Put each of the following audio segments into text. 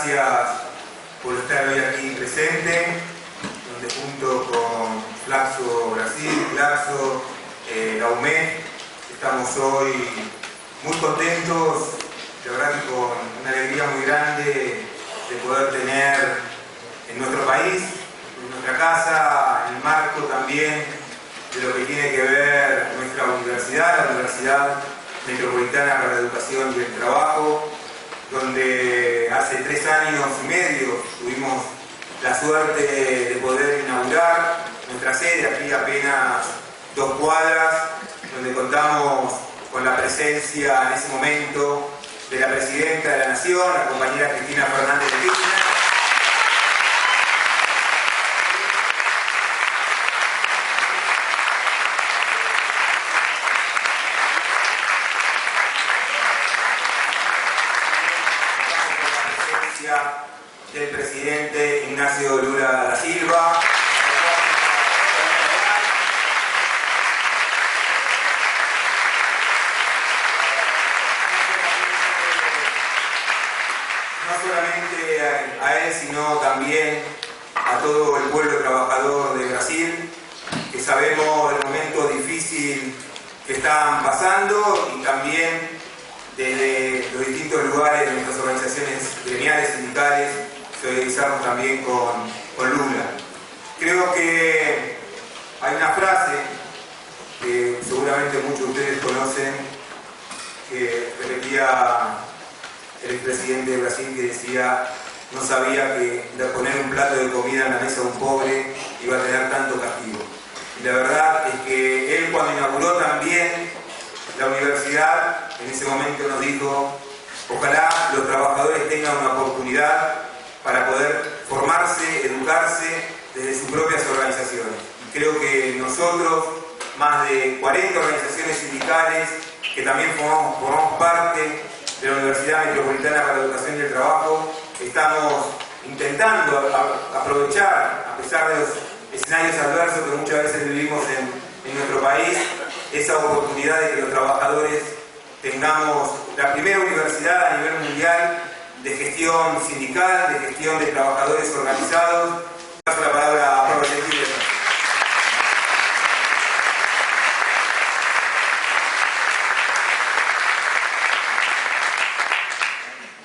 gracias por estar hoy aquí presente, donde junto con Flaxo Brasil, Flaxo, la UMED, estamos hoy muy contentos, de verdad que con una alegría muy grande de poder tener en nuestro país, en nuestra casa, en el marco también de lo que tiene que ver nuestra universidad, la Universidad Metropolitana para la Educación y el Trabajo, donde hace 3 años y medio tuvimos la suerte de poder inaugurar nuestra sede aquí apenas 2 cuadras, donde contamos con la presencia en ese momento de la Presidenta de la Nación, la compañera Cristina Fernández de Kirchner, del presidente Ignacio Lula da Silva, no solamente a él, sino también a todo el pueblo trabajador de Brasil, que sabemos el momento difícil que están pasando, y también desde los distintos lugares de nuestras organizaciones gremiales, sindicales, solidarizamos también con Lula. Creo que hay una frase que seguramente muchos de ustedes conocen, que repetía el expresidente de Brasil, que decía: no sabía que poner un plato de comida en la mesa de un pobre iba a tener tanto castigo. Y la verdad es que él, cuando inauguró también la universidad, en ese momento nos dijo: ojalá los trabajadores tengan una oportunidad para poder formarse, educarse desde sus propias organizaciones. Y creo que nosotros, más de 40 organizaciones sindicales que también formamos parte de la Universidad Metropolitana para la Educación y el Trabajo, estamos intentando aprovechar, a pesar de los escenarios adversos que muchas veces vivimos en nuestro país, esa oportunidad de que los trabajadores tengamos la primera universidad a nivel mundial de gestión sindical, de gestión de trabajadores organizados. Paso la palabra a Pablo Gentile.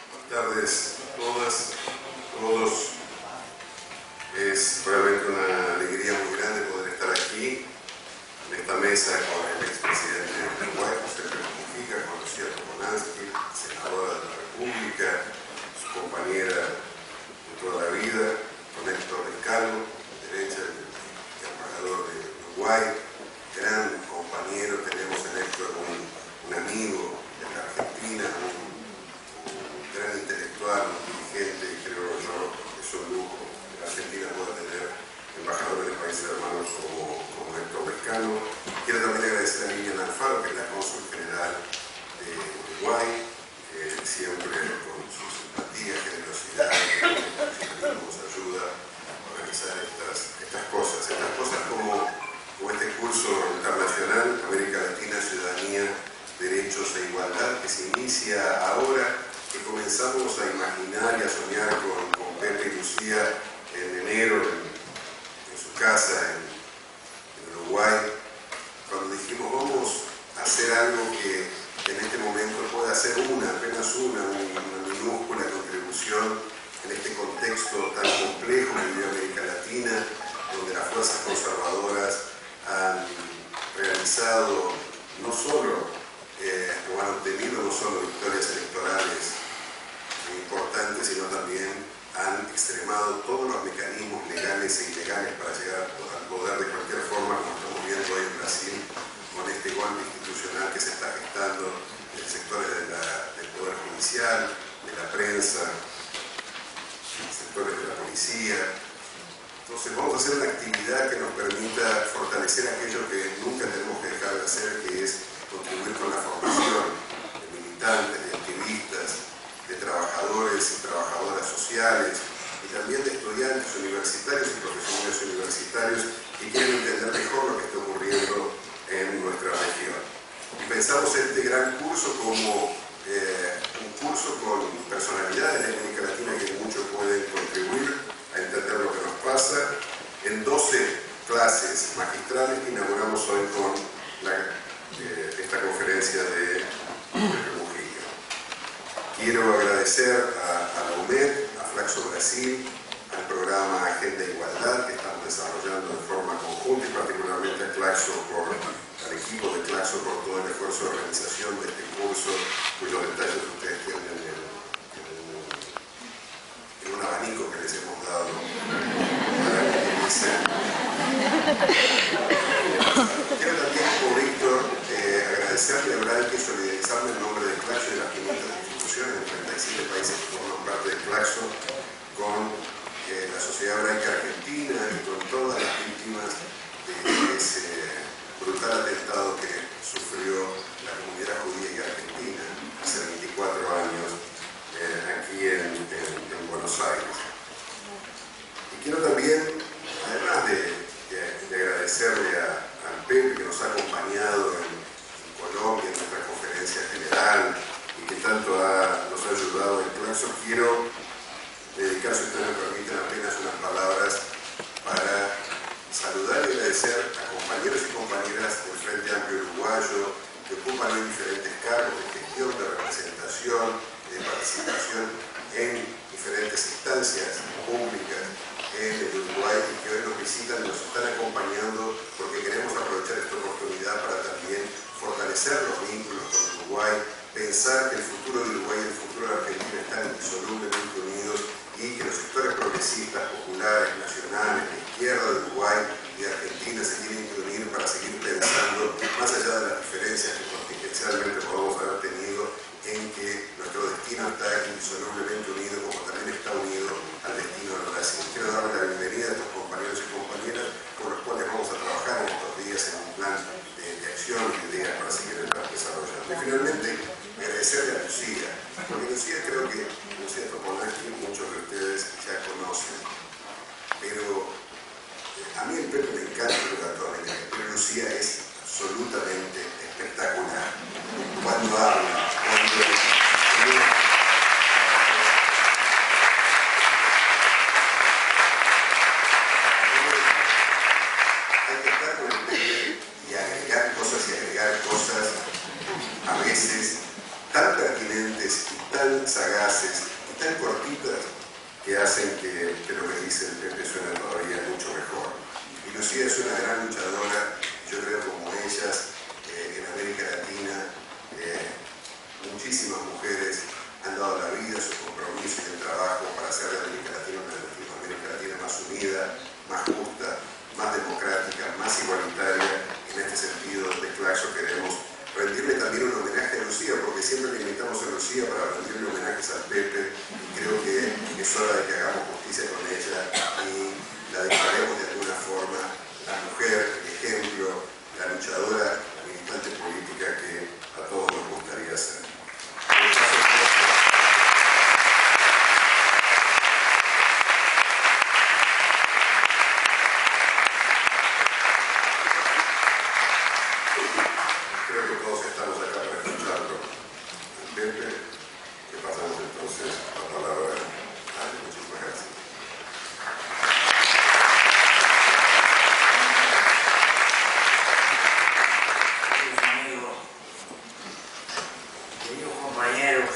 Buenas tardes a todas, a todos. Es realmente una alegría muy grande poder estar aquí en esta mesa con el expresidente de Uruguay, José Pérez Mujica, con Lucía Toponansky, senadora de la República, su compañera de toda la vida, con Héctor Recalvo, derecha, el embajador de Uruguay, gran compañero. Tenemos en Héctor un amigo de la Argentina, un gran intelectual, un dirigente, y creo yo que es un lujo que la Argentina pueda tener embajadores de países hermanos como Héctor Recalvo. Quiero también agradecer a Lilian Alfaro, que es la cónsul general de Uruguay, que siempre con su simpatía, generosidad, nos ayuda a organizar estas cosas como este curso internacional, América Latina, Ciudadanía, Derechos e Igualdad, que se inicia ahora, que comenzamos a imaginar y a soñar con Pepe y Lucía en enero en su casa en Uruguay, cuando dijimos: vamos a hacer algo que en este momento pueda hacer apenas una minúscula contribución en este contexto tan complejo que vive América Latina, donde las fuerzas conservadoras han realizado no solo, o han obtenido no solo victorias electorales importantes, sino también han extremado todos los mecanismos legales e ilegales para llegar al poder de cualquier forma, como estamos viendo hoy en Brasil, con este golpe institucional que se está gestando en sectores del Poder Judicial, de la prensa, sectores de la policía. Entonces vamos a hacer una actividad que nos permita fortalecer aquello que nunca tenemos que dejar de hacer, que es contribuir con la formación de militantes, de activistas, de trabajadores y trabajadoras sociales, y también de estudiantes universitarios y profesionales universitarios que quieren entender mejor lo que está ocurriendo en nuestra región. Y pensamos este gran curso como un curso con personalidades de América Latina que mucho pueden contribuir a entender lo que nos pasa, en 12 clases magistrales que inauguramos hoy con esta conferencia de Mujica. Quiero agradecer a la UMED, a Flaxo Brasil, al programa Agenda Igualdad que estamos desarrollando de forma conjunta y particularmente al equipo de Claxo por todo el esfuerzo de organización de este curso, cuyos detalles ustedes tienen en un abanico que les hemos dado para que utilicen. Quiero también, como Víctor, agradecerle a Blanque y solidarizarme en nombre de Claxo y de las 500 instituciones de 37 países que forman parte de Claxo con la Sociedad Hebraica Argentina y con todas las víctimas de ese brutal atentado que sufrió la comunidad judía y argentina hace 24 años aquí en Buenos Aires. Y quiero también, además de agradecerle al Pepe que nos ha acompañado en Colombia en nuestra conferencia general y que tanto nos ha ayudado en Claxo, quiero dedicar, si ustedes me permiten, apenas unas palabras para saludar y agradecer a compañeros y compañeras del Frente Amplio Uruguayo que ocupan hoy diferentes cargos de gestión, de representación, de participación en diferentes instancias públicas en el Uruguay y que hoy nos visitan y nos están acompañando porque queremos aprovechar esta oportunidad para también fortalecer los vínculos con Uruguay, pensar que el futuro de Uruguay y el futuro de Argentina están indisolublemente unidos y que los sectores progresistas, populares, nacionales, de izquierda de Uruguay y de Argentina se tienen que unir para seguir pensando, más allá de las diferencias que contingencialmente podemos haber tenido, en que nuestro destino está indisolublemente unido, como también está unido al destino de Brasil. Quiero darle la bienvenida a estos compañeros y compañeras con los cuales vamos a trabajar en estos días en un plan de acción y de ideas para seguir desarrollando. Y finalmente, agradecerle a Lucía, porque Lucía creo que Lucía Toponaki muchos de ustedes ya conocen, pero a mí el Pepe me encanta el oratorio, pero Lucía es absolutamente espectacular. Cuando habla, hay que estar con el Pepe y agregar cosas a veces tan pertinentes y tan sagaces y tan cortitas que hacen que lo que dice el Pepe suene todavía mucho mejor. Y Lucía es una gran luchadora, yo creo como ellas, en América Latina, muchísimas mujeres han dado la vida, su compromiso y el trabajo para hacer de América Latina una América Latina más unida, más justa, más democrática, más igualitaria. En este sentido, de Claxo queremos rendirle también un homenaje a Lucía, porque siempre le invitamos a Lucía para rendirle homenajes al Pepe, y creo que es hora de que hagamos justicia con ella y la declaremos de alguna forma la mujer, el ejemplo, la luchadora, la militante política que a todos nos gustaría ser. Creo que todos estamos acá para escucharlo. Pepe, que pasamos entonces la palabra a él. Muchísimas gracias. Queridos compañeros,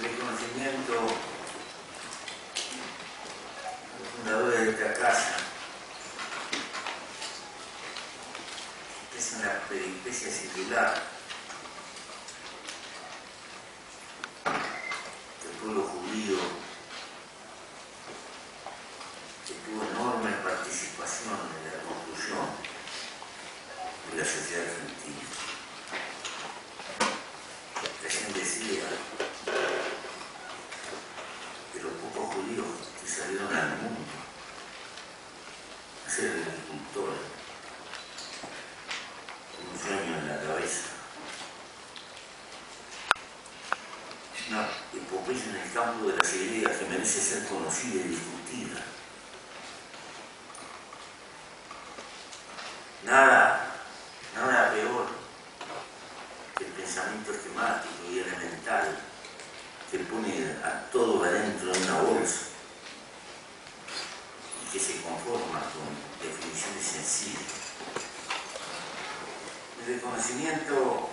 reconocimiento a los fundadores de esta casa. Es una peripecia secular. El pueblo judío que tuvo enorme participación en la construcción de la sociedad argentina. Recién decía que los pocos judíos que salieron al mundo a ser agricultores, un sueño en la cabeza. Es una epopeya en el campo de las ideas que merece ser conocida y discutida. Nada peor a todos adentro de una bolsa y que se conforma con definiciones sencillas. Mi reconocimiento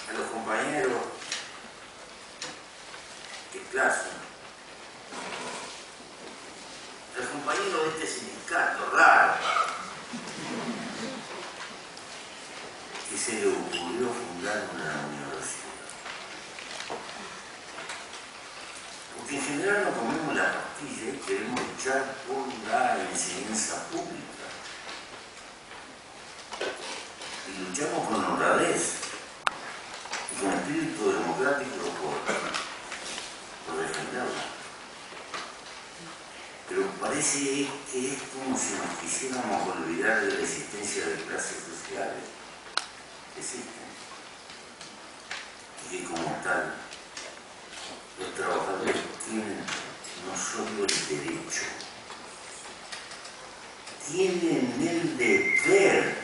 a los compañeros de clase, a los compañeros de este sindicato raro, que se le ocurrió fundar una universidad. Porque en general no comemos la pastilla y queremos luchar por la enseñanza pública. Y luchamos con honradez y con espíritu democrático por defenderla. Pero parece que es como si nos quisiéramos olvidar de la existencia de clases sociales que existen y que como tal los trabajadores tienen no solo el derecho, tienen el deber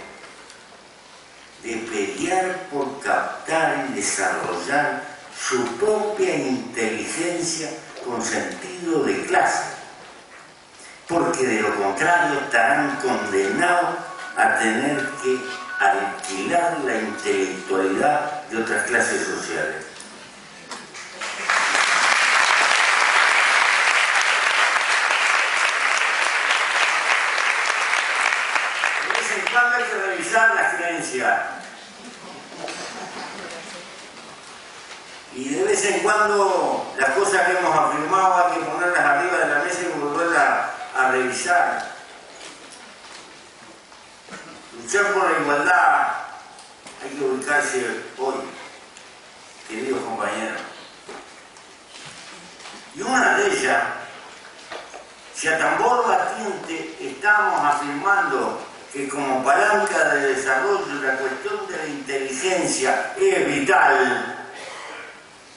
de pelear por captar y desarrollar su propia inteligencia con sentido de clase, porque de lo contrario estarán condenados a tener que alquilar la intelectualidad de otras clases sociales. De vez en cuando hay que revisar las creencias. Y de vez en cuando las cosas que hemos afirmado hay que ponerlas arriba de la mesa y volverlas a revisar. Luchar por la igualdad hay que ubicarse hoy, queridos compañeros. Y una de ellas, si a tambor batiente estamos afirmando que como palanca de desarrollo la cuestión de la inteligencia es vital,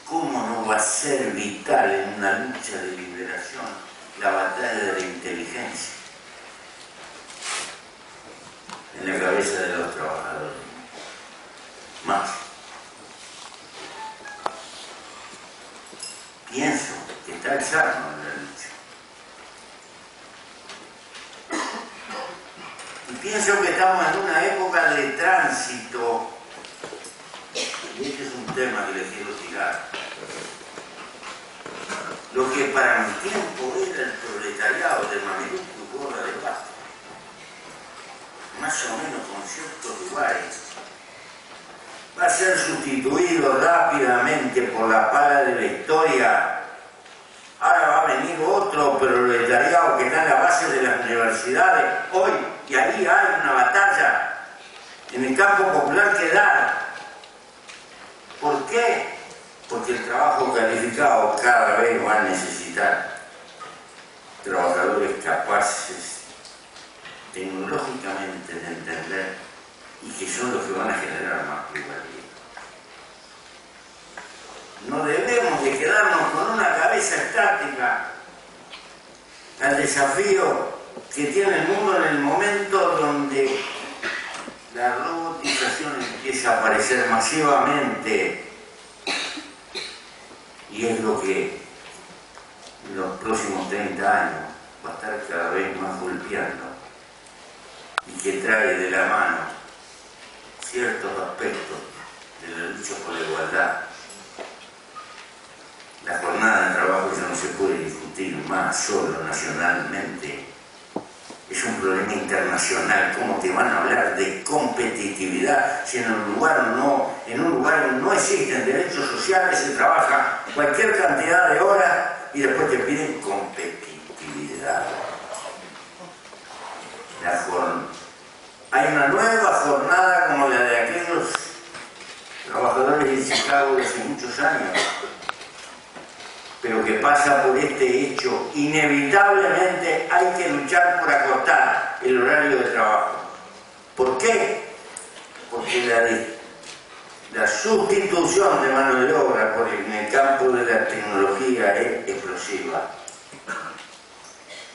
¿cómo no va a ser vital en una lucha de liberación la batalla de la inteligencia en la cabeza de los trabajadores? Más. Pienso que está el sarno en la lucha. Y pienso que estamos en una época de tránsito, y este es un tema que les quiero tirar. Lo que para mi tiempo era el proletariado de Mameluco y Borra de Paz, más o menos con ciertos lugares, va a ser sustituido rápidamente por la pala de la historia. Ahora va a venir otro proletariado que está en la base de las universidades hoy, y ahí hay una batalla en el campo popular que dar. ¿Por qué? Porque el trabajo calificado cada vez va a necesitar trabajadores capaces tecnológicamente de entender y que son los que van a generar más pluralidad. No debemos de quedarnos con una cabeza estática al desafío que tiene el mundo en el momento donde la robotización empieza a aparecer masivamente, y es lo que en los próximos 30 años va a estar cada vez más golpeando y que trae de la mano ciertos aspectos de la lucha por la igualdad. La jornada de trabajo ya no se puede discutir más solo nacionalmente. Es un problema internacional. ¿Cómo te van a hablar de competitividad si en un lugar no existen derechos sociales, se trabaja cualquier cantidad de horas y después te piden competitividad? Hay una nueva jornada como la de aquellos trabajadores de Chicago de hace muchos años, pero que pasa por este hecho. Inevitablemente hay que luchar por acortar el horario de trabajo. ¿Por qué? Porque la sustitución de mano de obra en el campo de la tecnología es explosiva.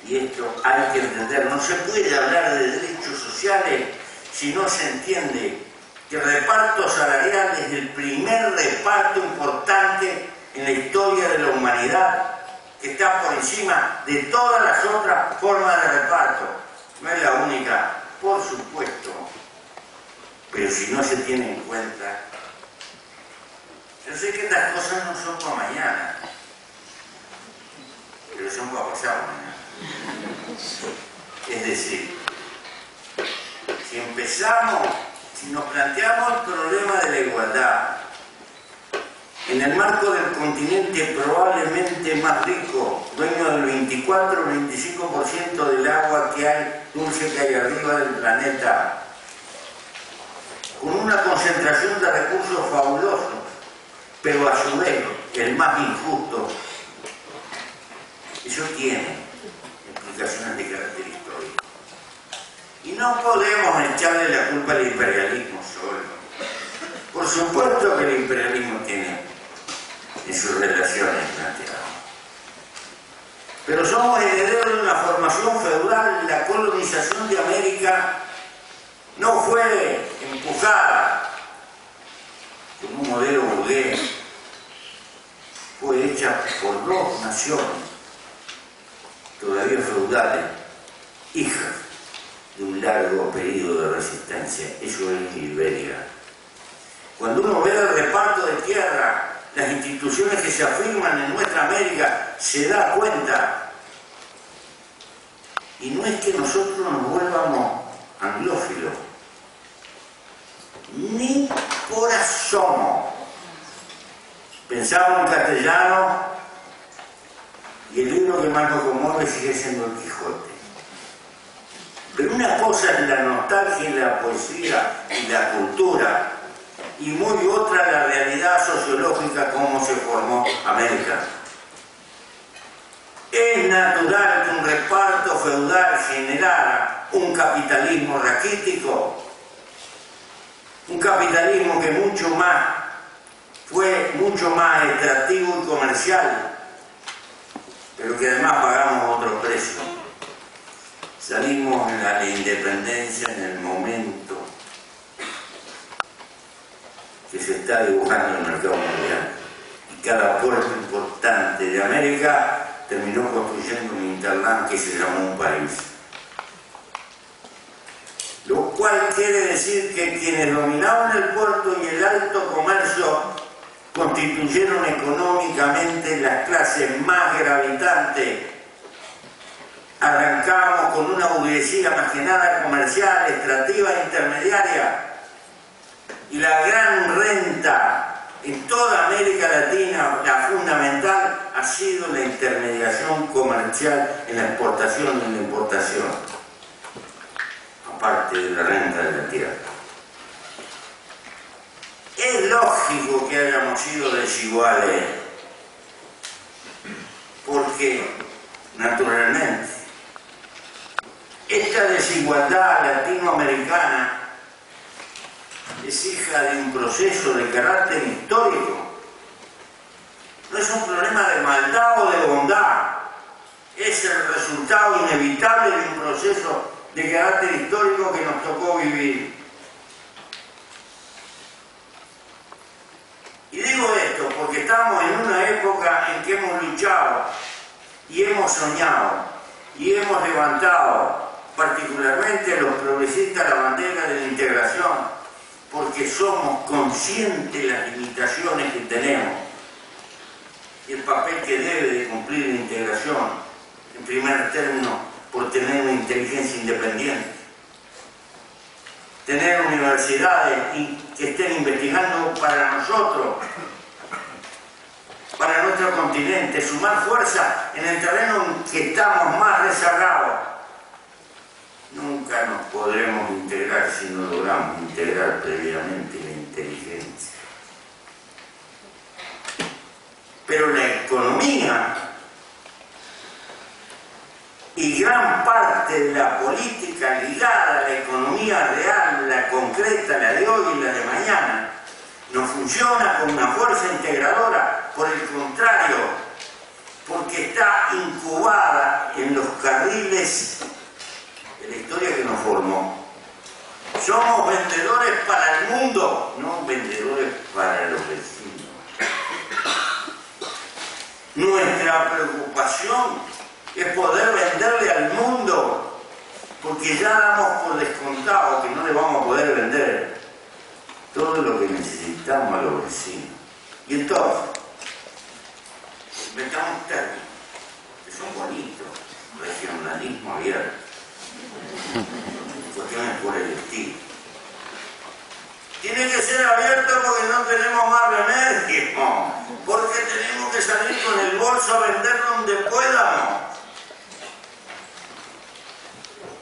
Y esto hay que entender. No se puede hablar de derechos sociales si no se entiende que el reparto salarial es el primer reparto importante en la historia de la humanidad, que está por encima de todas las otras formas de reparto. No es la única, por supuesto, pero si no se tiene en cuenta, yo sé que estas cosas no son para mañana, pero son para pasado mañana. Es decir, si nos planteamos el problema de la igualdad en el marco del continente probablemente más rico, dueño del 24 o 25% del agua que hay, dulce que hay arriba del planeta, con una concentración de recursos fabulosos, pero a su vez el más injusto, eso tiene implicaciones de carácter histórico. Y no podemos echarle la culpa al imperialismo solo. Por supuesto que el imperialismo tiene en sus relaciones planteadas. Pero somos herederos de una formación feudal. La colonización de América no fue empujada con un modelo burgués, fue hecha por dos naciones todavía feudales, hijas de un largo periodo de resistencia. Eso es Iberia. Cuando uno ve el reparto de tierra, las instituciones que se afirman en nuestra América, se da cuenta. Y no es que nosotros nos vuelvamos anglófilos, ni por asomo. Pensamos en castellano y el libro que más nos conmueve sigue siendo El Quijote. Pero una cosa es la nostalgia y la poesía y la cultura, y muy otra la realidad sociológica, cómo se formó América. Es natural que un reparto feudal generara un capitalismo raquítico, un capitalismo que fue mucho más extractivo y comercial, pero que además pagamos otro precio. Salimos a la independencia en el momento que se está dibujando el mercado mundial, y cada puerto importante de América terminó construyendo un hinterland que se llamó un país. Lo cual quiere decir que quienes dominaban el puerto y el alto comercio constituyeron económicamente las clases más gravitantes. Arrancamos con una burguesía más que nada comercial, extractiva e intermediaria, y la gran renta en toda América Latina, la fundamental, ha sido la intermediación comercial en la exportación y en la importación, aparte de la renta de la tierra. Es lógico que hayamos sido desiguales, porque, naturalmente, esta desigualdad latinoamericana es hija de un proceso de carácter histórico. No es un problema de maldad o de bondad, es el resultado inevitable de un proceso de carácter histórico que nos tocó vivir. Y digo esto porque estamos en una época en que hemos luchado y hemos soñado y hemos levantado, particularmente los progresistas, la bandera de la integración, porque somos conscientes de las limitaciones que tenemos y el papel que debe de cumplir la integración, en primer término, por tener una inteligencia independiente, tener universidades que estén investigando para nosotros, para nuestro continente, sumar fuerza en el terreno en que estamos más rezagados. Nunca nos podremos integrar si no logramos integrar previamente la inteligencia. Pero la economía y gran parte de la política ligada a la economía real, la concreta, la de hoy y la de mañana, no funciona con una fuerza integradora, por el contrario, porque está incubada en los carriles de la historia que nos formó. Somos vendedores para el mundo, no vendedores para los vecinos. Nuestra preocupación es poder venderle al mundo, porque ya damos por descontado que no le vamos a poder vender todo lo que necesitamos a los vecinos. Y entonces, inventamos términos que son bonitos, regionalismo abierto, cuestiones por el estilo. Tiene que ser abierto porque no tenemos más remedio, porque tenemos que salir con el bolso a vender donde podamos.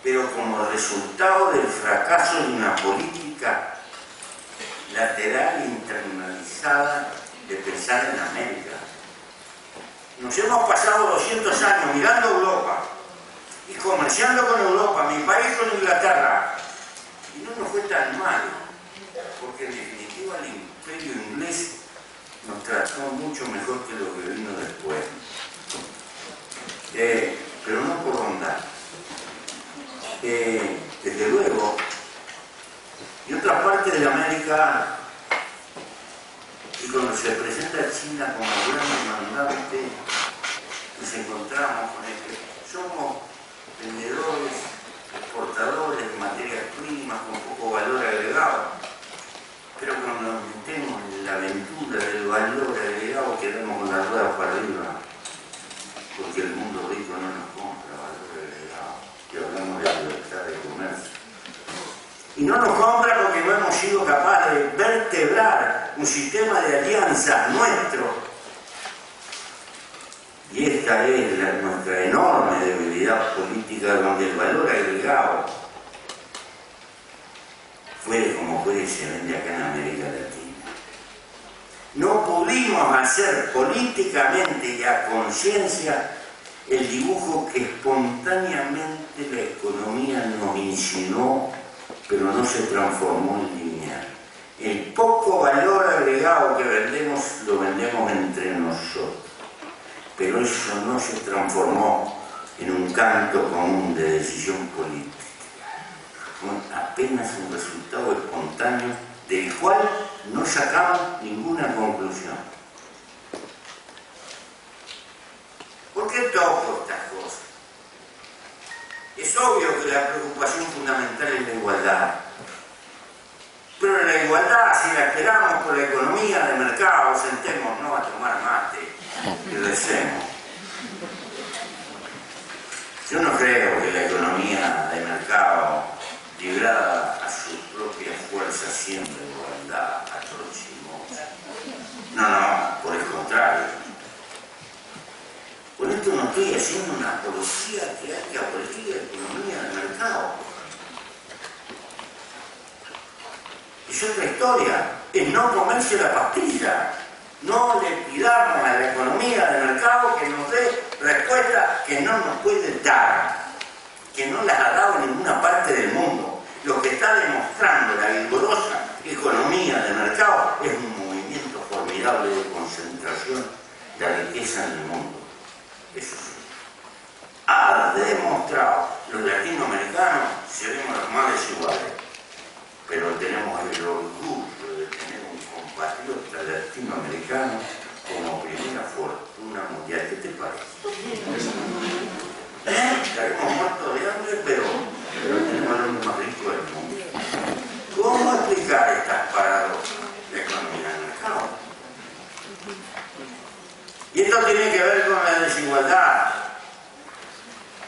Pero como resultado del fracaso de una política lateral e internalizada de pensar en América, nos hemos pasado 200 años mirando a Europa y comerciando con Europa, mi país con Inglaterra, y no nos fue tan mal, porque en definitiva el imperio inglés nos trató mucho mejor que lo que vino después. Pero no por bondad. Desde luego, y otra parte de América, y cuando se presenta China como gran mandante, nos encontramos con el que somos vendedores, exportadores de materias primas con poco valor agregado, pero cuando nos metemos en la aventura del valor agregado quedamos con la rueda para arriba, porque el mundo rico no nos compra valor agregado, y hablamos de libertad de comercio. Y no nos compra porque no hemos sido capaces de vertebrar un sistema de alianzas nuestro. Y esta es nuestra enorme debilidad política, donde el valor agregado, fuere como fuere, se vende acá en América Latina. No pudimos hacer políticamente y a conciencia el dibujo que espontáneamente la economía nos insinuó, pero no se transformó en lineal. El poco valor agregado que vendemos, lo vendemos entre nosotros. Pero eso no se transformó en un canto común de decisión política. Fue apenas un resultado espontáneo del cual no sacamos ninguna conclusión. ¿Por qué toco estas cosas? Es obvio que la preocupación fundamental es la igualdad. Pero la igualdad, si la esperamos por la economía de mercado, sentémonos a tomar mate y recemos. Yo no creo que la economía de mercado, librada a su propia fuerza, siempre igualdad aproximosa. No, por el contrario. Con esto no estoy haciendo una apología que hay que abolir la economía de mercado. Es otra historia, es no comerse la pastilla. No le pidamos a la economía de mercado que nos dé respuestas que no nos puede dar, que no las ha dado en ninguna parte del mundo. Lo que está demostrando la vigorosa economía de mercado es un movimiento formidable de concentración de la riqueza en el mundo. Eso sí. Ha demostrado, los latinoamericanos seremos los más desiguales, pero tenemos el orgullo de tener un compatriota latinoamericano como primera fortuna mundial. ¿Qué te parece? Estaremos muertos de hambre, pero tenemos el hombre más rico del mundo. ¿Cómo explicar estas paradojas de la economía del mercado? Y esto tiene que ver con la desigualdad,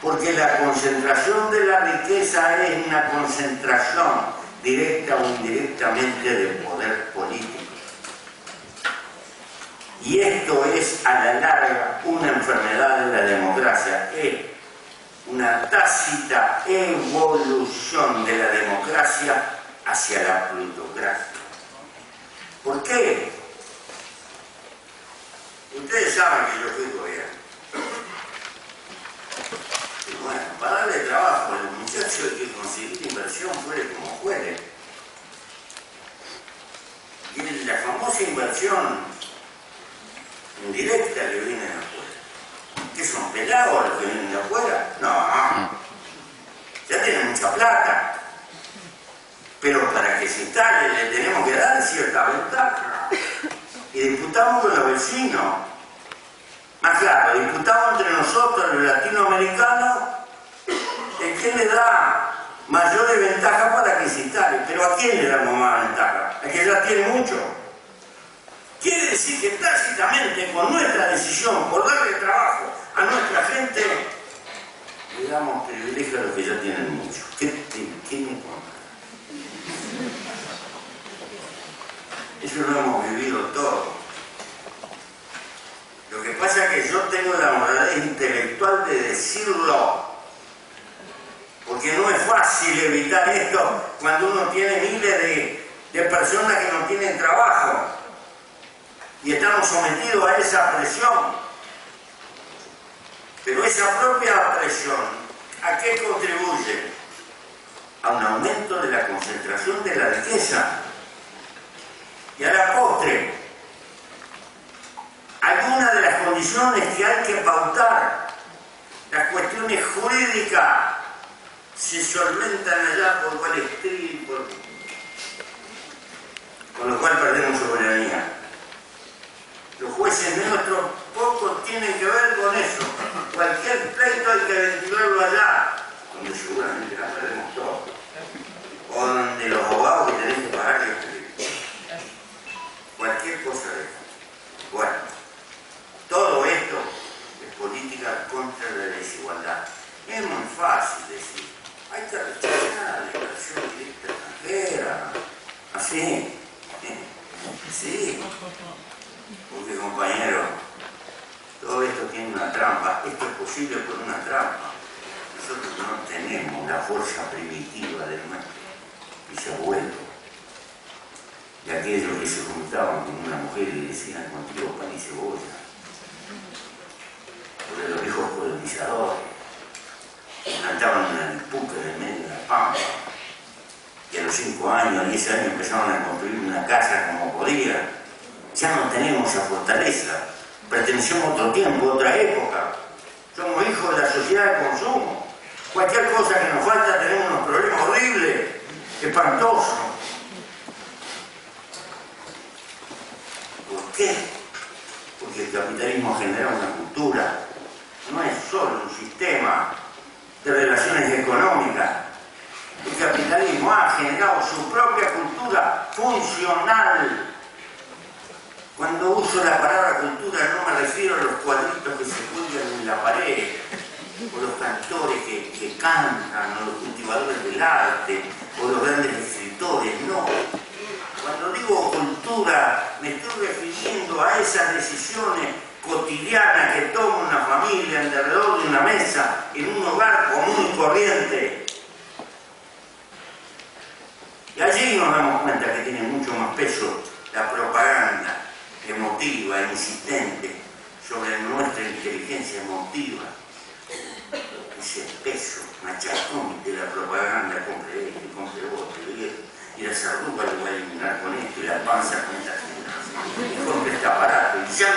porque la concentración de la riqueza es una concentración directa o indirectamente de poder político. Y esto es a la larga una enfermedad de la democracia, es una tácita evolución de la democracia hacia la plutocracia. ¿Por qué? Ustedes saben que yo fui gobierno. Y bueno, para darle trabajo a los muchachos hay que conseguir inversión fuere como fuere. Y la famosa inversión indirecta que viene de afuera. ¿Qué son pelados los que vienen de afuera? No, ya tienen mucha plata. Pero para que se instale le tenemos que dar cierta ventaja. Y disputamos con los vecinos. Más nosotros, los latinoamericanos, es que le da mayores ventajas para que se instale. Pero ¿a quién le damos más ventaja? ¿A que ya tiene mucho? Quiere decir que tácitamente, con nuestra decisión, por darle trabajo a nuestra gente, le damos privilegio a los que ya tienen mucho. ¿Qué me importa? Eso lo hemos vivido todos. Lo que pasa es que yo tengo la honradez intelectual de decirlo, porque no es fácil evitar esto cuando uno tiene miles de personas que no tienen trabajo y estamos sometidos a esa presión. Pero esa propia presión, ¿a qué contribuye? A un aumento de la concentración de la riqueza. Y a la postre, algunas de las condiciones que hay que pautar, las cuestiones jurídicas, se solventan allá por Wall Street, con lo cual perdemos soberanía. Los jueces nuestros poco tienen que ver con eso. Cualquier pleito hay que ventilarlo allá, donde seguramente la perdemos todos. O donde los abogados que tenés que pagar cualquier cosa de eso. Bueno, todo esto es política contra la desigualdad. Es muy fácil decir, hay que rechazar la inversión directa extranjera. Así, sí. Porque, compañero, todo esto tiene una trampa. Esto es posible por una trampa. Nosotros no tenemos la fuerza primitiva de nuestro bisabuelo, de aquellos que se juntaban con una mujer y decían contigo pan y cebolla, o de los viejos colonizadores, que cantaban en el puque en medio de la pampa, y a los 5 años, 10 años empezaron a construir una casa como podían. Ya no tenemos esa fortaleza, pertenecemos a otro tiempo, a otra época, somos hijos de la sociedad de consumo. Cualquier cosa que nos falta tenemos unos problemas horribles, espantosos. ¿Por qué? Porque el capitalismo genera una cultura, no es solo un sistema de relaciones económicas. El capitalismo ha generado su propia cultura funcional. Cuando uso la palabra cultura no me refiero a los cuadritos que se cuelgan en la pared, o los cantores que cantan, o los cultivadores del arte, o los grandes escritores, no. Cuando digo cultura, me estoy refiriendo a esas decisiones cotidianas que toma una familia alrededor de una mesa, en un hogar común y corriente. Y allí nos damos cuenta que tiene mucho más peso la propaganda emotiva, insistente, sobre nuestra inteligencia emotiva. Ese peso machacón de la propaganda, compre esto, compre otro, y las arrugas lo voy a eliminar con esto, y la panza con esta gente, y compre este aparato, y ya.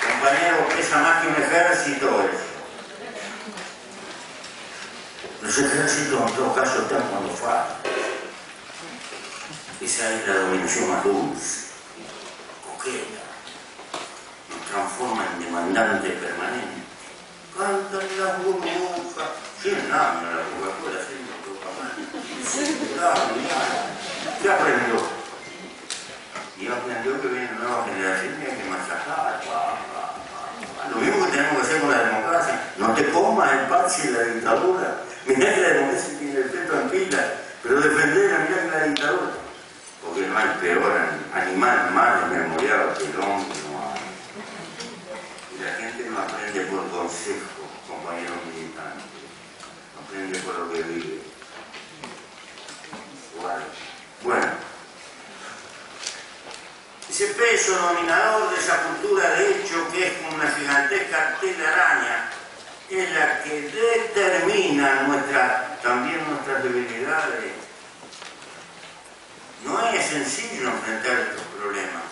Compañero, pesa más que un ejército eso. Los ejércitos en todo caso están cuando faltan. Esa es la dominación más dulce, coqueta, nos transforma en demandante permanente. Cantan las burbujas, 100 años la Coca-Cola haciendo propaganda. ¿Qué aprendió? Y aprendió que viene nueva generación y hay que machacar. Lo mismo que tenemos que hacer con la democracia. No te comas el parche de la dictadura. Mirá que la democracia tiene el peto en pila, pero defenderla, mirá que la dictadura. Porque no hay peor animal más desmemoriado que el hombre, no hay. Y la gente no aprende por consejo, compañeros militantes. No aprende por lo que vive. Bueno. Ese peso dominador de esa cultura de hecho, que es como una gigantesca telaraña, es la que determina también nuestras debilidades. No es sencillo enfrentar estos problemas.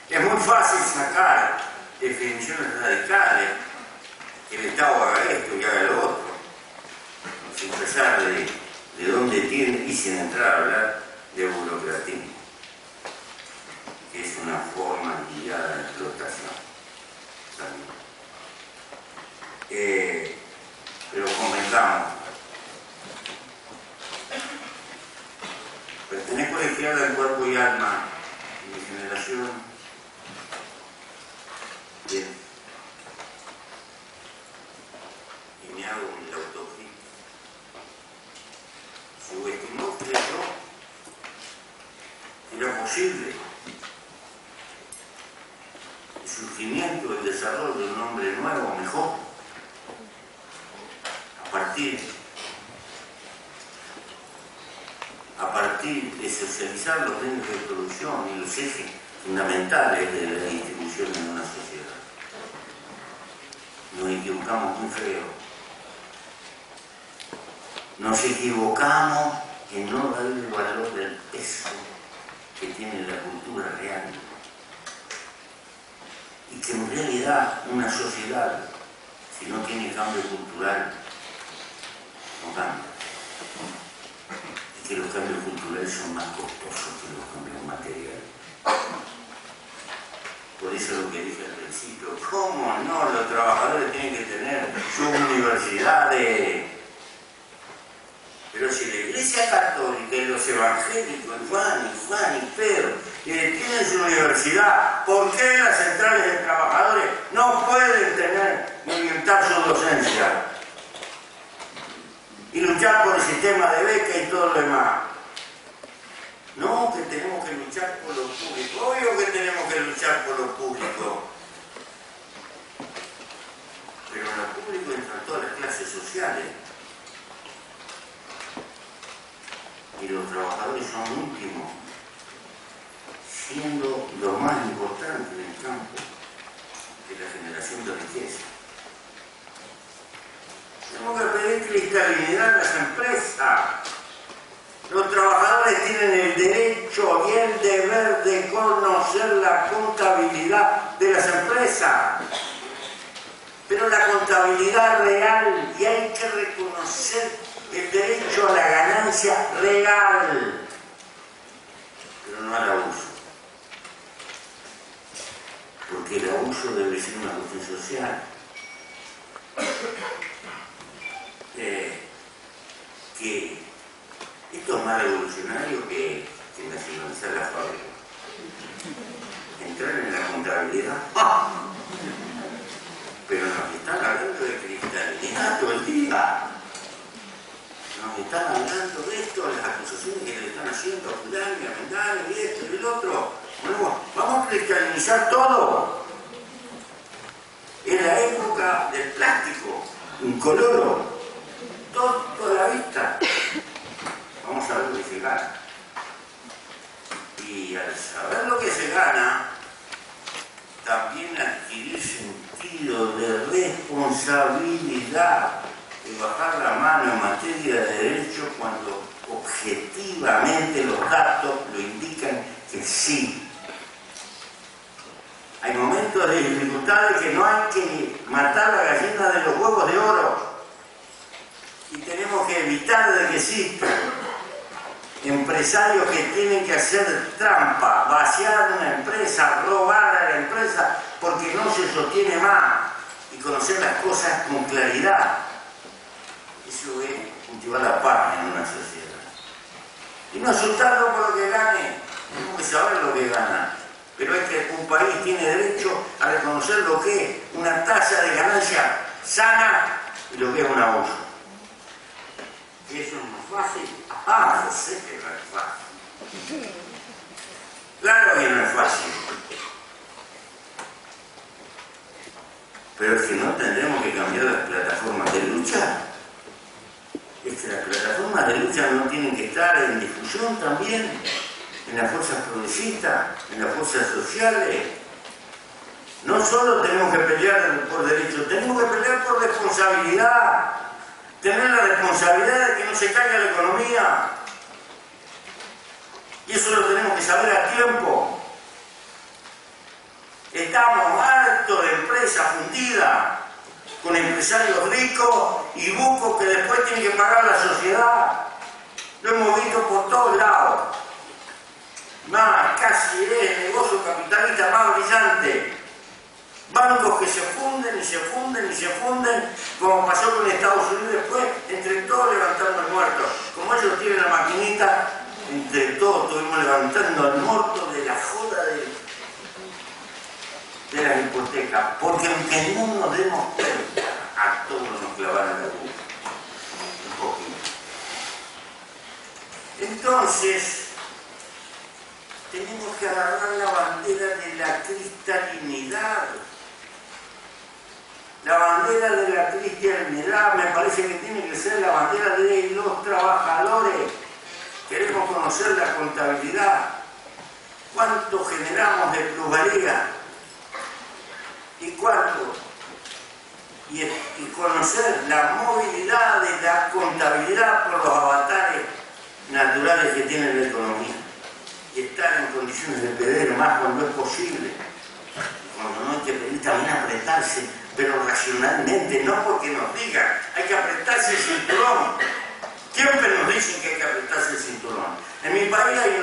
Es muy fácil sacar definiciones radicales, que el Estado haga esto y haga lo otro, sin prestar sin entrar a hablar de burocratismo, que es una forma guiada de explotación también. Pero convengamos, pertenezco a la izquierda en cuerpo y alma, mi generación, bien, y me hago mi autocrítica. Subestimó que era posible el surgimiento, el desarrollo de un hombre nuevo, mejor, a partir de socializar los bienes de producción y los ejes fundamentales de la distribución en una sociedad. Nos equivocamos muy feo. Nos equivocamos en no darle el valor del peso que tiene la cultura real. Y que en realidad una sociedad, si no tiene cambio cultural, no cambia. Y que los cambios culturales son más costosos que los cambios materiales. Por eso lo que dije al principio, ¿cómo no? Los trabajadores tienen que tener sus universidades. Pero si la Iglesia Católica y los evangélicos, Juan y Pedro, tienen su universidad, ¿por qué las centrales de trabajadores no pueden tener orientar su docencia? Y luchar por el sistema de beca y todo lo demás. No, que tenemos que luchar por lo público. Obvio que tenemos que luchar por lo público. Pero en lo público entran todas las clases sociales. Y los trabajadores son últimos, siendo lo más importante en el campo de la generación de riqueza. Tenemos que pedir cristalicidad en las empresas. Los trabajadores tienen el derecho y el deber de conocer la contabilidad de las empresas. Pero la contabilidad real, y hay que reconocer el derecho a la ganancia real, pero no al abuso. Porque el abuso debe ser una cuestión social. Que esto es más revolucionario que nacionalizar la fábrica. Entrar en la contabilidad. ¡Ah! Pero nos están hablando de cristianidad todo el día. Nos están hablando de esto, las acusaciones que le están haciendo a fulano y a Mendano y esto y el otro. Bueno, vamos a cristianizar todo. En la época del plástico, incoloro, todo a la vista. Vamos a ver lo que se gana. Y al saber lo que se gana, también adquirir sentido de responsabilidad, de bajar la mano en materia de derecho cuando objetivamente los datos lo indican que sí. Hay momentos de dificultades que no hay que matar la gallina de los huevos de oro. Y tenemos que evitar de que existan empresarios que tienen que hacer trampa, vaciar una empresa, robar a la empresa porque no se sostiene más, y conocer las cosas con claridad. Eso es cultivar la paz en una sociedad. Y no asustarlo por lo que gane, tenemos que saber lo que gana. Pero es que un país tiene derecho a reconocer lo que es una tasa de ganancia sana y lo que es un abuso. ¿Y eso no es fácil? Ah, yo sé que no es fácil. Claro que no es fácil. Pero es que no tendremos que cambiar las plataformas de lucha. Es que las plataformas de lucha no tienen que estar en discusión también, en las fuerzas progresistas, en las fuerzas sociales. No solo tenemos que pelear por derechos, tenemos que pelear por responsabilidad. Tener la responsabilidad de que no se caiga la economía. Y eso lo tenemos que saber a tiempo. Estamos hartos de empresas fundidas, con empresarios ricos y bucos que después tienen que pagar a la sociedad. Lo hemos visto por todos lados. Más, casi es el negocio capitalista más brillante. Bancos que se funden y se funden y se funden, como pasó con Estados Unidos después, entre todos levantando al muerto. Como ellos tienen la maquinita, entre todos estuvimos levantando al muerto de la joda de las hipotecas. Porque aunque no nos demos cuenta, a todos nos clavaron la luz. Un poquito. Entonces, tenemos que agarrar la bandera de la cristalinidad. La bandera de la cristianidad me parece que tiene que ser la bandera de los trabajadores. Queremos conocer la contabilidad. ¿Cuánto generamos de plusvalía? ¿Y cuánto? Y conocer la movilidad de la contabilidad por los avatares naturales que tiene la economía. Y estar en condiciones de pedir más cuando es posible. Cuando no hay que pedir también apretarse, pero racionalmente, no porque nos digan, hay que apretarse el cinturón. Siempre nos dicen que hay que apretarse el cinturón. En mi país hay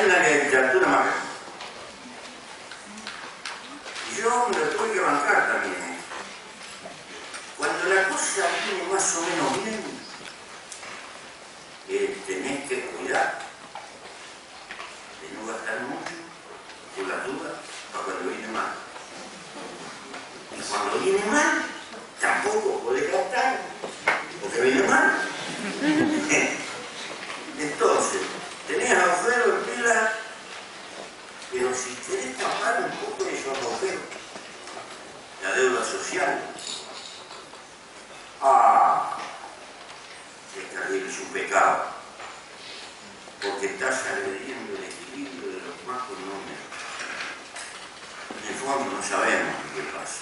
una literatura más grande. Y yo me lo tuve que bancar también. Cuando la cosa viene más o menos bien, tenés que cuidar de no gastar mucho por las dudas para cuando viene mal. Y cuando viene mal, tampoco podés gastar porque viene mal. Entonces, tenés agujeros en pila, pero si querés tapar un poco de esos agujeros, la deuda social, es terrible, es un pecado, porque estás agrediendo el equilibrio de los macronúmeros. En el fondo no sabemos qué pasa.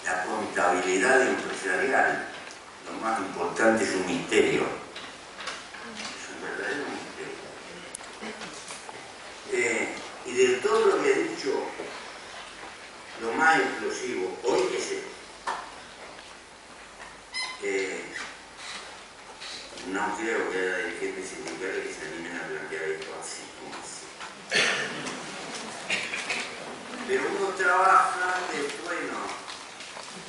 La contabilidad empresarial, lo más importante, es un misterio. Es un verdadero misterio. Y de todo lo que he dicho, lo más explosivo hoy es esto. No creo que haya dirigentes sindicales que se animen a plantear esto así como así. Pero uno trabaja después, no,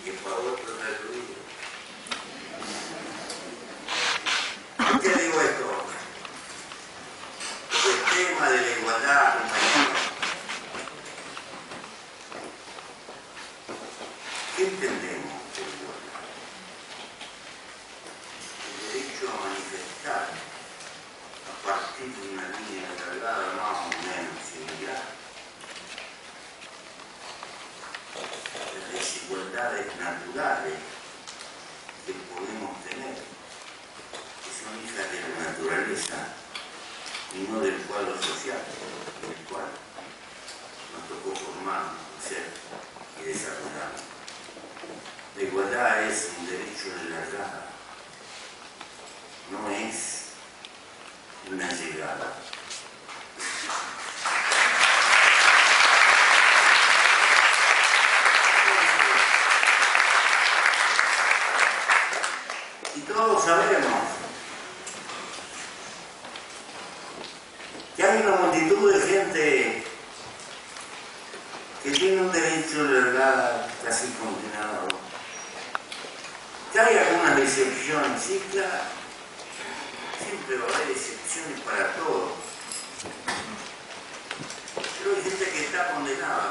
y para otros da el ruido. ¿Por qué digo esto? Porque el tema de la igualdad, compañeros, ¿qué entendemos por igualdad? El derecho a manifestar a partir de una línea cargada más o menos similar las desigualdades naturales que podemos tener, que son hijas de la naturaleza y no del cuadro social en el cual nos tocó formar, ser y desarrollar. La igualdad es un derecho de largada, no es una llegada. Y todos sabemos que hay una multitud de gente que tiene un derecho de largada casi condenado. Que hay algunas excepciones, sí, claro. Siempre va a haber excepciones para todos. Pero hay gente que está condenada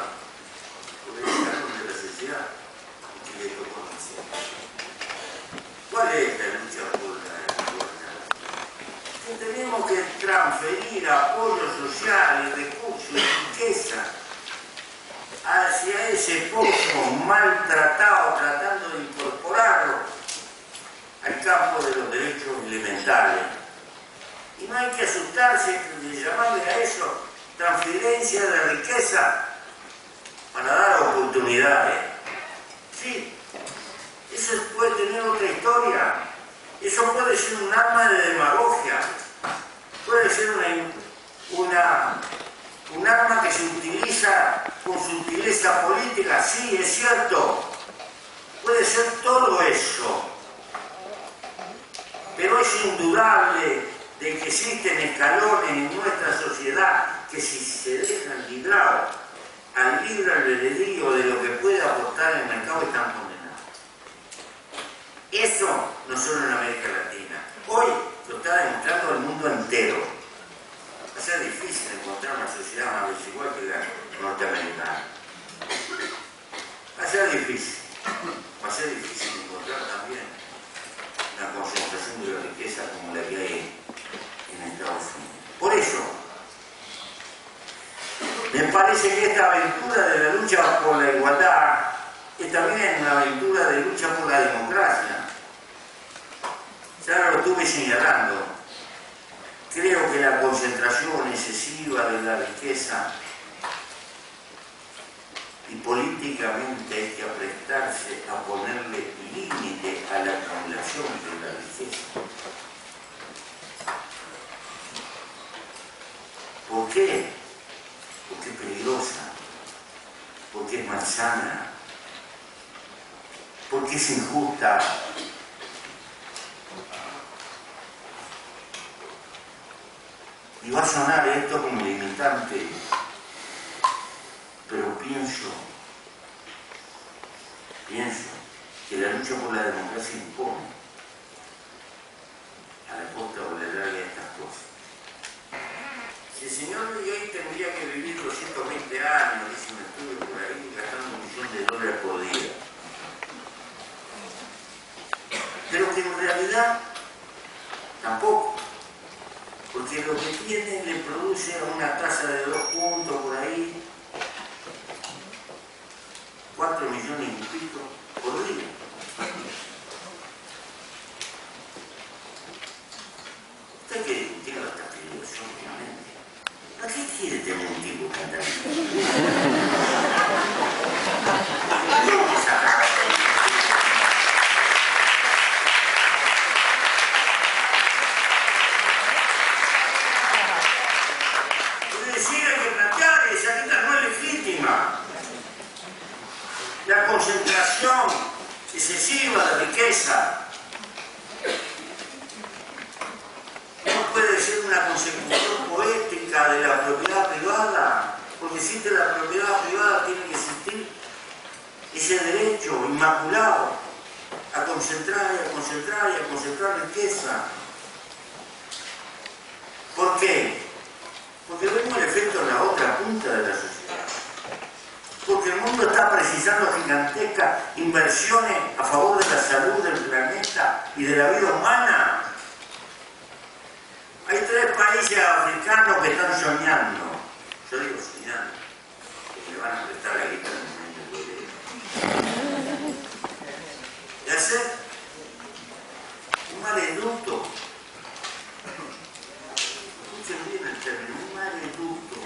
por el cargo de la sociedad que le tocó nacer. ¿Cuál es la lucha por la igualdad? Que tenemos que transferir apoyo social y recursos y riqueza hacia ese pozo maltratado, tratando de incorporarlo al campo de los derechos elementales. Y no hay que asustarse de llamarle a eso transferencia de riqueza para dar oportunidades. Sí, eso puede tener otra historia. Eso puede ser un arma de demagogia. Puede ser un arma que se utiliza con sutileza política. Sí, es cierto. Puede ser todo eso. Pero es indudable de que existen escalones en nuestra sociedad que si se dejan librados al libre albedrío de lo que puede aportar el mercado están condenados. Eso no solo en América Latina. Hoy lo está demostrando el mundo entero. Va a ser difícil encontrar una sociedad más desigual que la norteamericana. Va a ser difícil. Va a ser difícil encontrar también una concentración de la riqueza como la que hay en Estados Unidos. Por eso, me parece que esta aventura de la lucha por la igualdad es también una aventura de lucha por la democracia. Ya lo estuve señalando. Creo que la concentración excesiva de la riqueza y políticamente hay que aprestarse a ponerle límite a la acumulación de la riqueza. ¿Por qué? Porque es peligrosa, porque es malsana, porque es injusta. Y va a sonar esto como limitante, pero pienso que la lucha por la democracia impone a la costa o la larga de estas cosas. Si el señor Miguel tendría que vivir 220 años, dice un estudio por ahí, gastando $1 millón por día, pero que en realidad tampoco, porque lo que tiene le produce una tasa de 2 puntos por ahí, 4 millones y pico por día. Usted que tiene esta peligrosa últimamente. ¿A qué quiere tener un tipo que anda la concentración excesiva de riqueza no puede ser una consecución poética de la propiedad privada, porque si existe la propiedad privada tiene que existir ese derecho inmaculado a concentrar y a concentrar y a concentrar riqueza. ¿Por qué? Porque vemos el efecto en la otra punta de la sociedad. Porque el mundo está precisando gigantescas inversiones a favor de la salud del planeta y de la vida humana. Hay 3 países africanos que están soñando. Yo digo soñando, que le van a prestar la guitarra en el año de hacer un maleducto. Escuchen bien el término, un maleducto.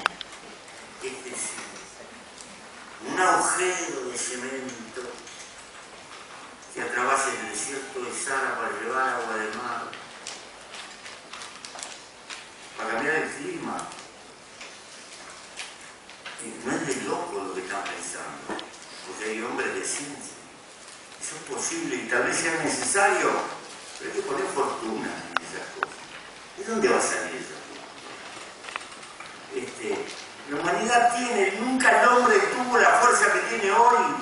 Es decir, un agujero de cemento que atraviesa el desierto de Sahara para llevar agua de mar, para cambiar el clima. Y no es de loco lo que están pensando, porque hay hombres de ciencia. Eso es posible y tal vez sea necesario, pero hay que poner fortuna en esas cosas. ¿De dónde va a salir esa fortuna? La humanidad nunca el hombre tuvo la fuerza que tiene hoy,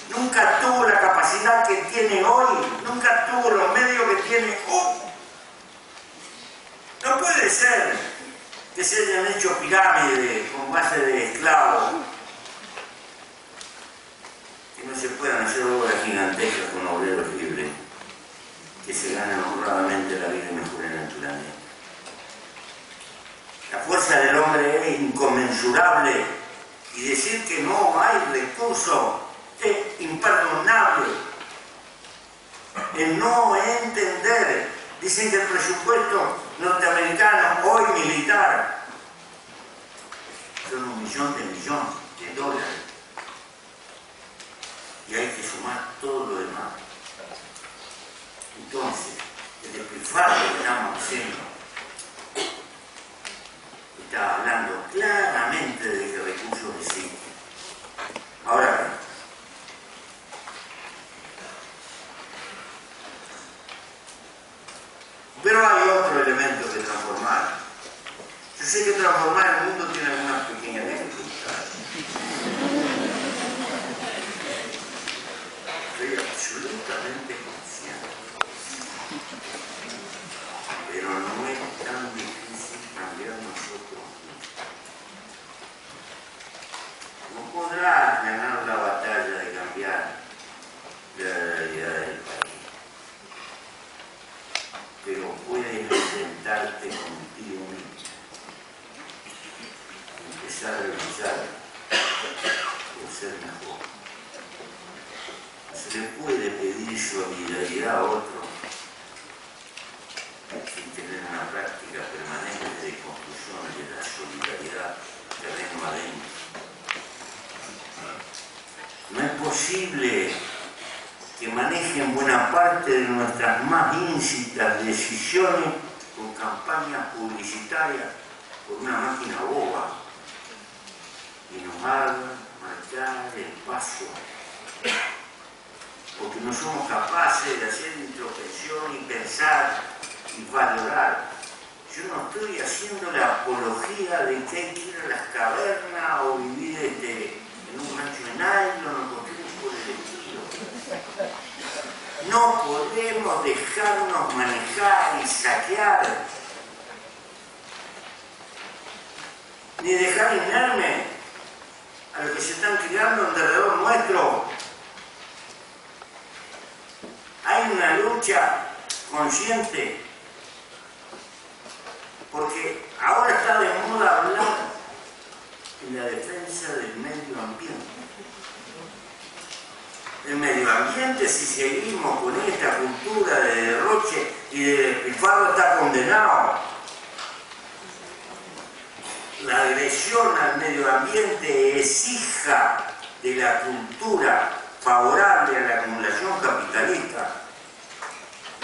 nunca tuvo la capacidad que tiene hoy, nunca tuvo los medios que tiene hoy. No puede ser que se hayan hecho pirámides con base de esclavos, que no se puedan hacer obras gigantescas con obreros libres, que se ganan honradamente la vida y mejoren el planeta. La fuerza del hombre es inconmensurable y decir que no hay recursos es imperdonable. El no entender. Dicen que el presupuesto norteamericano, hoy militar, son $1 millón de dólares. Y hay que sumar todo lo demás. Entonces, el despilfarro que estamos haciendo está hablando claramente de que recursos existen. Ahora, Pero hay otro elemento que transformar. Yo sé que transformar el mundo tiene algunas pequeñas dificultades. Estoy absolutamente consciente. Pero no es tan difícil cambiar nosotros mismos. No podrás ganar la batalla de cambiar la realidad del país, pero puedes sentarte contigo mismo, empezar a luchar por ser mejor. Se le puede pedir solidaridad a otro sin tener una práctica permanente de construcción de la solidaridad terreno adentro. No es posible que manejen buena parte de nuestras más íncitas decisiones con campañas publicitarias por una máquina boba y nos hagan marcar el paso, porque no somos capaces de hacer introspección y pensar y valorar. Yo no estoy haciendo la apología de que hay que ir a las cavernas o vivir en un rancho de nylon o construir por el estilo. No podemos dejarnos manejar y saquear, ni dejar inerme a los que se están criando alrededor nuestro. Hay una lucha consciente, porque ahora está de moda hablar en la defensa del medio ambiente. El medio ambiente, si seguimos con esta cultura de derroche y de despilfarro, está condenado. La agresión al medio ambiente es hija de la cultura favorable a la acumulación capitalista.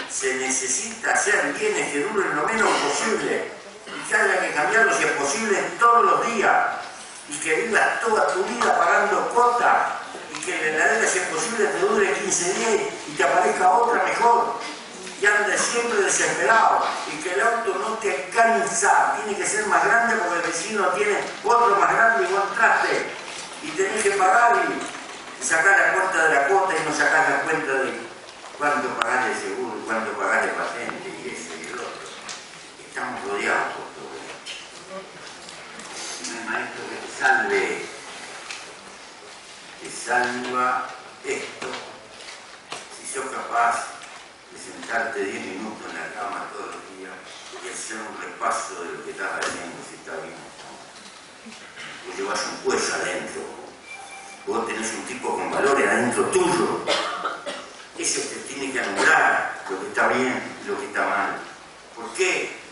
Se necesita hacer bienes que duren lo menos posible y que haya que cambiarlos, si es posible, todos los días, y que vivas toda tu vida pagando cuotas, y que la heladera, si es posible, te dure 15 días y te aparezca otra mejor, y andes siempre desesperado, y que el auto no te alcanza, tiene que ser más grande porque el vecino tiene otro más grande y buen traste, y tenés que pagar y sacar la cuenta de la cuota y no sacar la cuenta de cuánto pagás de seguro, cuánto pagás de patente, y ese y el otro. Estamos rodeados por todo esto. No hay maestro que te salve, te salva esto. Si sos capaz de sentarte 10 minutos en la cama todos los días y hacer un repaso de lo que estás haciendo, si está bien o no. Vos llevas un juez adentro, vos tenés un tipo con valores adentro tuyo. Ese te tiene que anular lo que está bien y lo que está mal. ¿Por qué?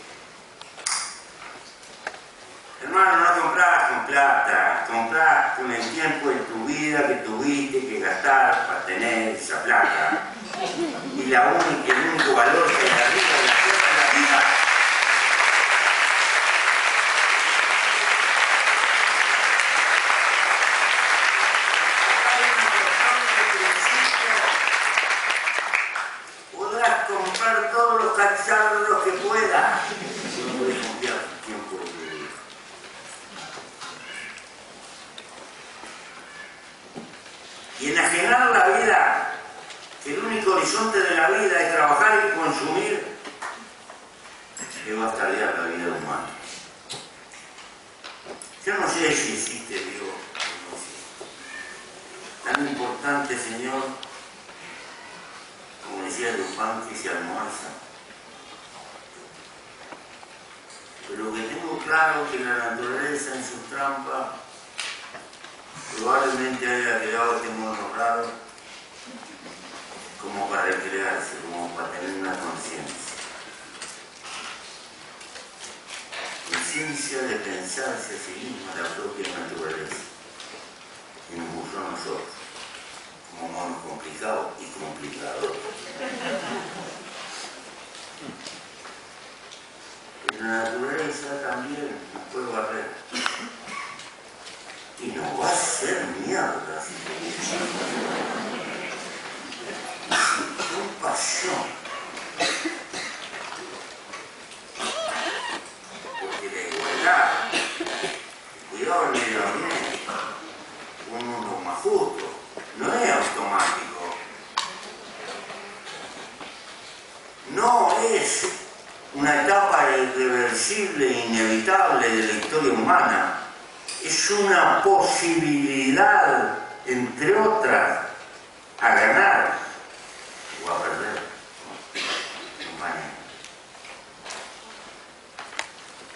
Hermano, no comprás con plata, comprás con el tiempo de tu vida que tuviste que gastar para tener esa plata. Y el único valor que hay arriba de la tierra es la vida. Podrás comprar todos los cacharros que puedas. No puedes confiar tu tiempo de tu vida. Y enajenar la vida, que el único horizonte de la vida es trabajar y consumir, le va a estallar la vida humana. Yo no sé si existe Dios o no existe. Tan importante, Señor, como decía Lupán, que se almuerza. Pero que tengo claro que la naturaleza en sus trampas probablemente haya quedado este modo raro como para recrearse, como para tener una conciencia. Conciencia de pensarse a sí misma la propia naturaleza. Y nos puso a nosotros como monos complicados y complicadores. La naturaleza también nos puede barrer. Y nos va a hacer mierda si con pasión. no es una etapa irreversible e inevitable de la historia humana, es una posibilidad, entre otras, a ganar o a perder.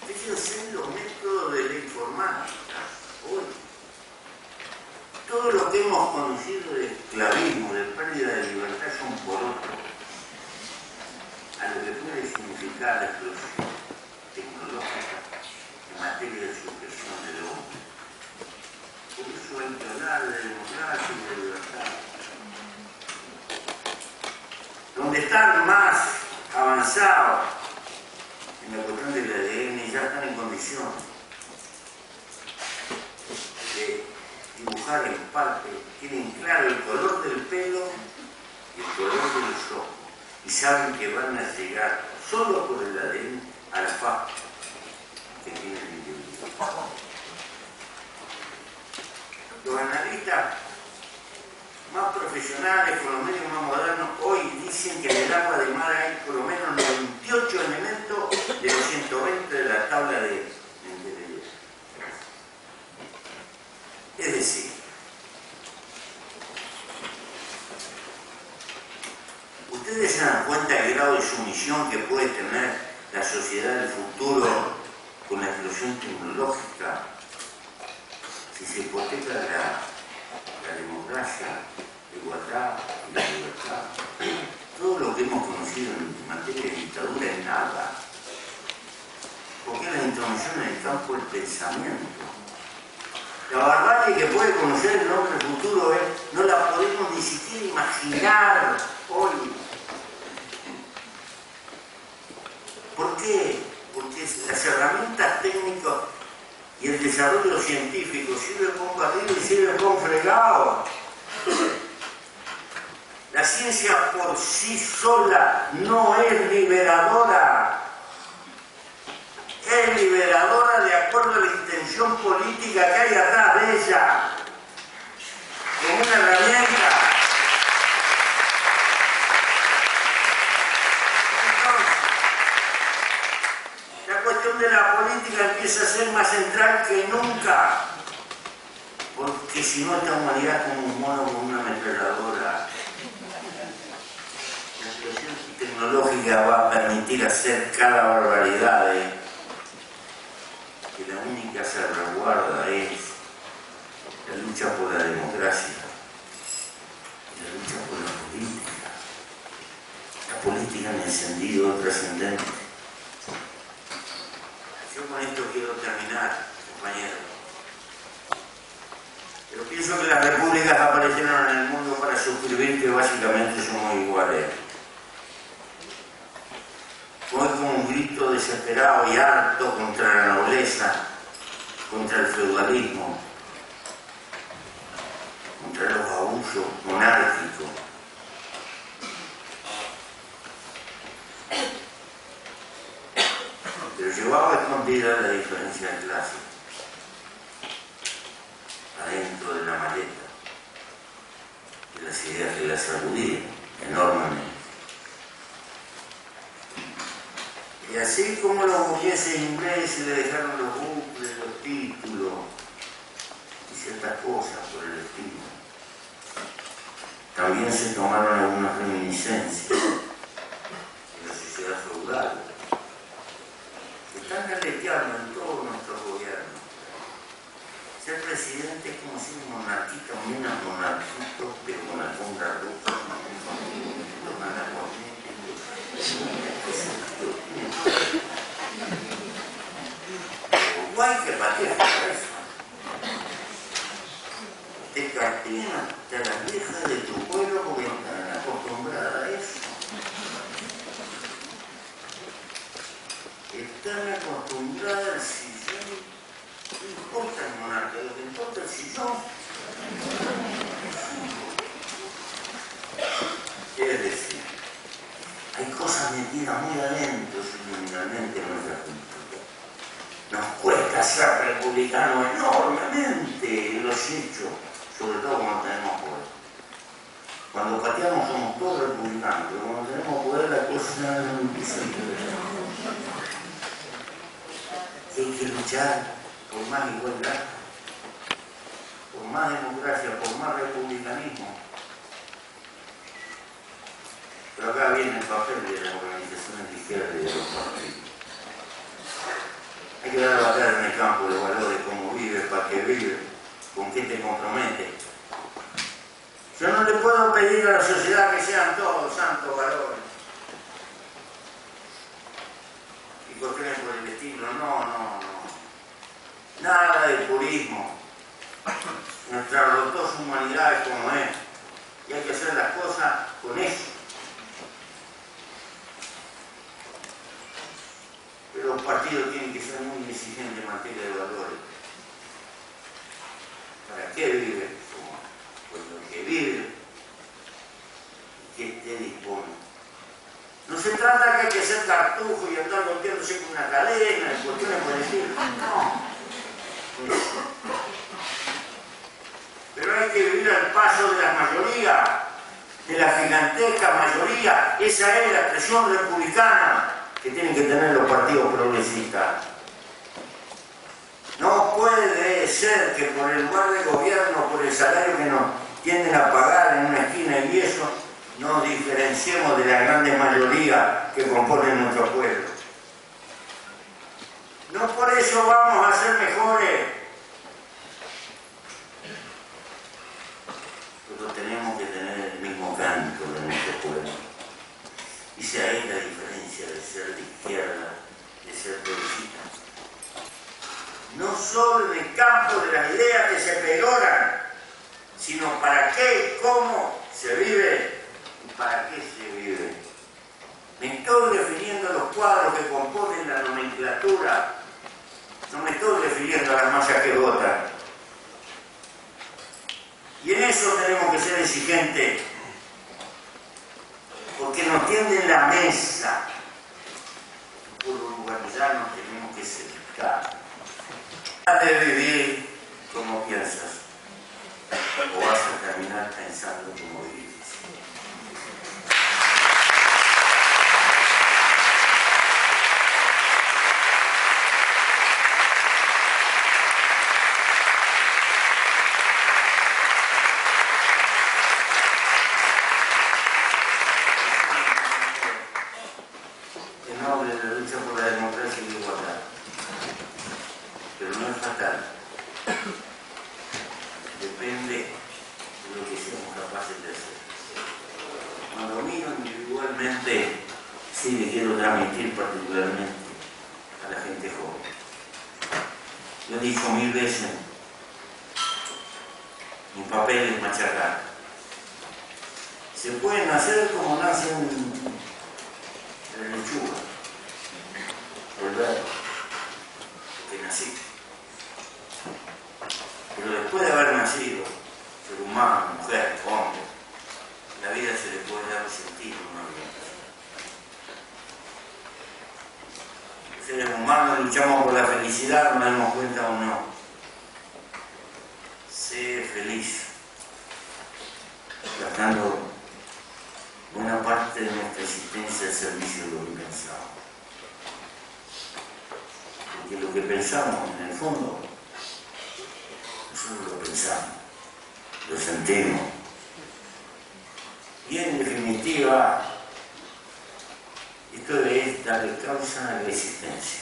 Fíjense los métodos de la informática hoy. Todo lo que hemos conocido de esclavismo, de pérdida de libertad, son por otro. A lo que puede significar la explosión tecnológica en materia de supresión del hombre. Por eso hay que hablar de democracia y de libertad. Donde están más avanzados en la cuestión del ADN, ya están en condición de dibujar en parte, tienen claro el color del pelo y el color de los ojos, y saben que van a llegar solo por el ADN a la faz que tiene el individuo. Los analistas más profesionales, con los medios más modernos, hoy dicen que en el agua de mar hay por lo menos 98 elementos de los 120 de la tabla de Mendeleev. Es decir, ustedes se dan cuenta del grado de sumisión que puede tener la sociedad del futuro con la explosión tecnológica, si se hipoteca la democracia, la igualdad y la libertad. Todo lo que hemos conocido en materia de dictadura es nada. Porque la intromisión en el campo del pensamiento. La barbarie que puede conocer el hombre futuro no la podemos ni siquiera imaginar hoy. ¿Por qué? Porque las herramientas técnicas y el desarrollo científico sirven con barrido y sirven con fregado. La ciencia por sí sola no es liberadora. Es liberadora de acuerdo a la intención política que hay atrás de ella, como una herramienta. Entonces, la cuestión de la política empieza a ser más central que nunca, porque si no esta humanidad es como un mono con una ametralladora. La situación tecnológica va a permitir hacer cada barbaridad, que la única salvaguarda es la lucha por la democracia, la lucha por la política en el sentido trascendente. Yo con esto quiero terminar, compañeros. Pero pienso que las repúblicas aparecieron en el mundo para suscribir que básicamente somos iguales. Fue como un grito desesperado y harto contra la nobleza, contra el feudalismo, contra los abusos monárquicos. Pero llevaba escondida la diferencia de clase adentro de la maleta, de las ideas que la sacudían enormemente. Y así como los burgueses ingleses le dejaron los bucles, los títulos y ciertas cosas por el estilo, también se tomaron algunas reminiscencias de la sociedad feudal, que están aleteando en todos nuestros gobiernos. Ser presidente es como ser un monarquista, un monarquito, pero con la sombra roja, tomar la corriente. O hay que patear eso. Te castigan a las viejas de tu pueblo porque están acostumbradas a eso. Están acostumbradas al sillón. No importa el monarca, lo que importa es el sillón. Es decir, hay cosas metidas muy adentro subliminalmente en nuestra cultura. Nos cuesta ser republicanos enormemente en los hechos, sobre todo cuando tenemos poder. Cuando pateamos somos todos republicanos, pero cuando tenemos poder la cosa no empieza a interesar. Hay que luchar por más igualdad, por más democracia, por más republicanismo. Pero acá viene el papel de las organizaciones de izquierda y de los partidos. Hay que dar a batalla en el campo de valores, cómo vives, para qué vives, con qué te comprometes. Yo no le puedo pedir a la sociedad que sean todos santos valores y cuestiones por el estilo. No. Nada de purismo. Nuestra rotosa humanidad es como es. Y hay que hacer las cosas con eso. Pero los partidos tienen que ser muy exigentes en materia de valores. ¿Para qué vive? Pues lo que vive y que te dispone. No se trata que hay que ser cartujo y andar golpeándose con una cadena y cuestiones por el estilo. No. Pero hay que vivir al paso de la mayoría, de la gigantesca mayoría. Esa es la expresión republicana que tienen que tener los partidos progresistas. No puede ser que por el lugar de gobierno, por el salario que nos tienden a pagar en una esquina y eso, nos diferenciemos de la grande mayoría que componen nuestro pueblo. No por eso vamos a ser mejores. Pero tenemos que tener el mismo canto de nuestro pueblo. Y si ahí la diferencia de ser de izquierda, de ser progresista. No solo en el campo de las ideas que se peroran, sino para qué, cómo se vive y para qué se vive. Me estoy refiriendo a los cuadros que componen la nomenclatura, no me estoy refiriendo a las masas que votan. Y en eso tenemos que ser exigentes, porque nos tienden la mesa. Por urbanizarnos tenemos que cercar. De vivir como piensas, o vas a terminar pensando como vives. En nombre de la lucha por la democracia y la igualdad. Pero no es fatal. Depende de lo que seamos capaces de hacer. Cuando miro individualmente, sí le quiero transmitir particularmente a la gente joven. Lo he dicho 1000 veces, mi papel es machacar. Se pueden hacer como nacen la lechuga, el verbo, que nací. Pero después de haber nacido, ser humano, mujer, hombre, la vida se le puede dar un sentido, una orientación. Los seres humanos luchamos por la felicidad, nos damos cuenta o no. Sé feliz, gastando buena parte de nuestra existencia al servicio de lo que pensamos. Porque lo que pensamos, en el fondo, nosotros lo pensamos, lo sentimos. Y en definitiva, esto es darle causa a la existencia.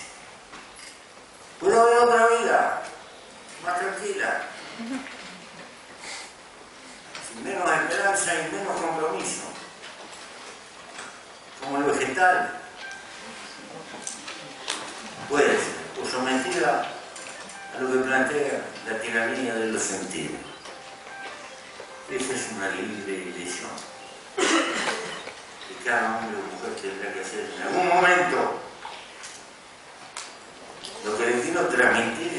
¿Puede haber otra vida más tranquila? Sin menos esperanza y menos compromiso. Como el vegetal. Puede ser, o sometida a lo que plantea la tiranía de los sentidos. Esa es una libre elección que cada hombre o mujer tendrá que hacer en algún momento. Lo que les quiero transmitir